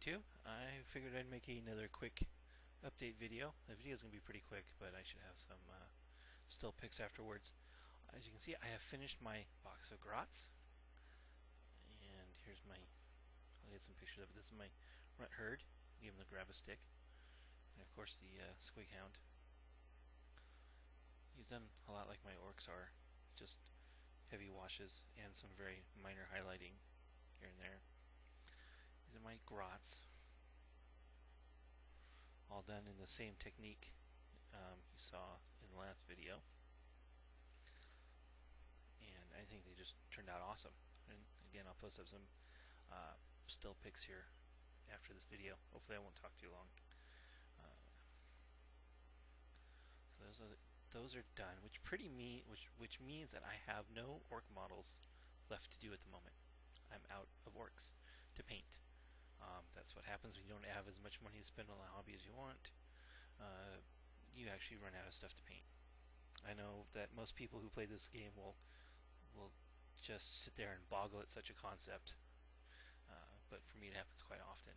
YouTube. I figured I'd make another quick update video. The video is going to be pretty quick, but I should have some still pics afterwards. As you can see, I have finished my box of Grots, and here's my, I'll get some pictures of it. This is my runt herd. Give him the grab a stick, and of course the squig hound. He's done a lot like my orks are, just heavy washes and some very minor highlighting here and there. These are my Grots, all done in the same technique you saw in the last video, and I think they just turned out awesome. And again, I'll post up some still pics here after this video. Hopefully I won't talk too long. So those are done, which means that I have no orc models left to do at the moment. I'm out of orcs to paint. That's what happens when you don't have as much money to spend on a hobby as you want. You actually run out of stuff to paint. I know that most people who play this game will just sit there and boggle at such a concept, but for me it happens quite often,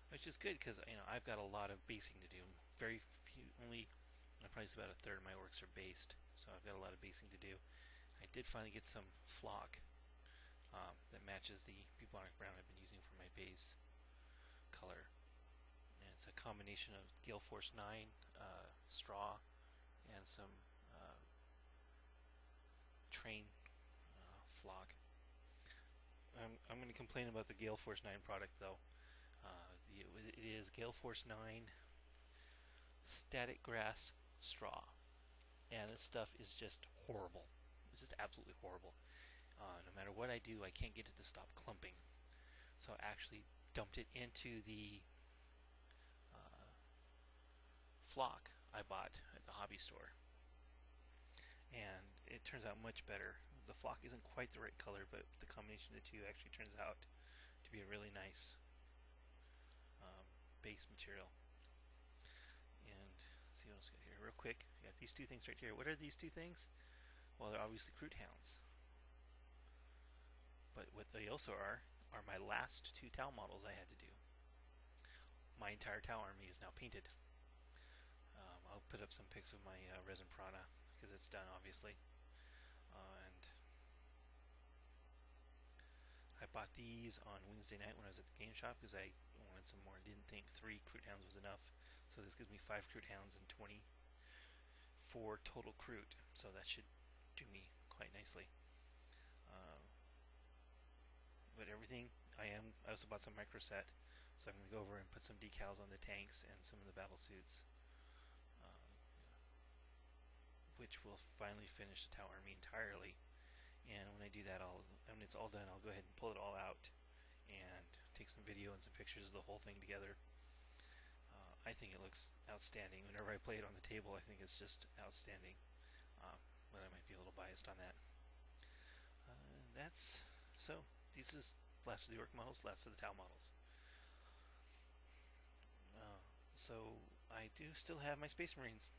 which is good because I've got a lot of basing to do. Very few, I'd probably say about a third of my orcs are based, so I've got a lot of basing to do. I did finally get some flock that matches the bubonic brown I've been using for my base color, and it's a combination of Gale Force 9 straw and some train flock. I'm going to complain about the Gale Force 9 product though. It is Gale Force 9 static grass straw, and this stuff is just horrible. It's just absolutely horrible. No matter what I do, I can't get it to stop clumping. So I actually dumped it into the flock I bought at the hobby store, and it turns out much better. The flock isn't quite the right color, but the combination of the two actually turns out to be a really nice base material. And let's see what else we got here real quick. We got these two things right here. What are these two things? Well, they're obviously Kroot hounds, but what they also are my last two Tau models I had to do. My entire Tau army is now painted. I'll put up some pics of my resin piranha because it's done, obviously. And I bought these on Wednesday night when I was at the game shop because I wanted some more. I didn't think 3 Kroot hounds was enough, so this gives me 5 Kroot hounds and 24 total Kroot, so that should do me quite nicely. But everything, I also bought some micro set, so I'm going to go over and put some decals on the tanks and some of the battle suits, which will finally finish the Tau army entirely. And when I do that, when it's all done, I'll go ahead and pull it all out and take some video and some pictures of the whole thing together. I think it looks outstanding. Whenever I play it on the table, I think it's just outstanding, but I might be a little biased on that. This is last of the orc models, last of the Tau models. So I do still have my Space Marines.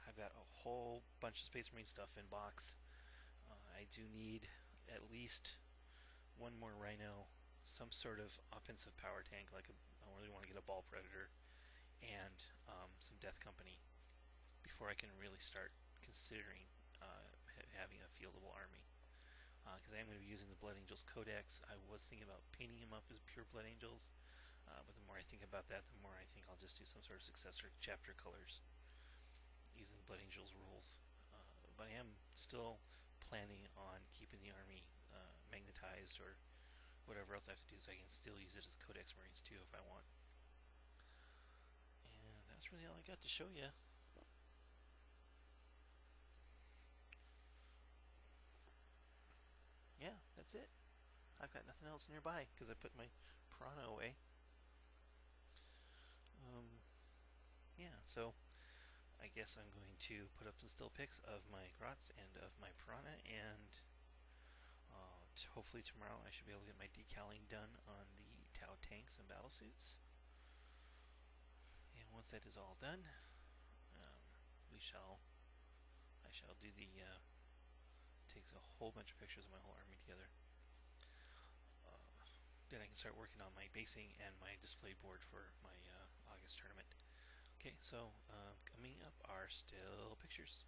I've got a whole bunch of Space Marine stuff in box. I do need at least one more Rhino, some sort of offensive power tank, I really want to get a Ball Predator, and some Death Company before I can really start considering having a fieldable army. Because I am going to be using the Blood Angels Codex. I was thinking about painting them up as pure Blood Angels, but the more I think about that, the more I think I'll just do some sort of successor chapter colors using Blood Angels rules. But I am still planning on keeping the army magnetized or whatever else I have to do, so I can still use it as Codex Marines too if I want. And that's really all I got to show you. Yeah, that's it. I've got nothing else nearby because I put my piranha away. Yeah, so I guess I'm going to put up some still pics of my Grots and of my piranha, and hopefully tomorrow I should be able to get my decaling done on the Tau tanks and battle suits. And once that is all done, I shall do the takes a whole bunch of pictures of my whole army together. then I can start working on my basing and my display board for my August tournament. Okay, so coming up are still pictures.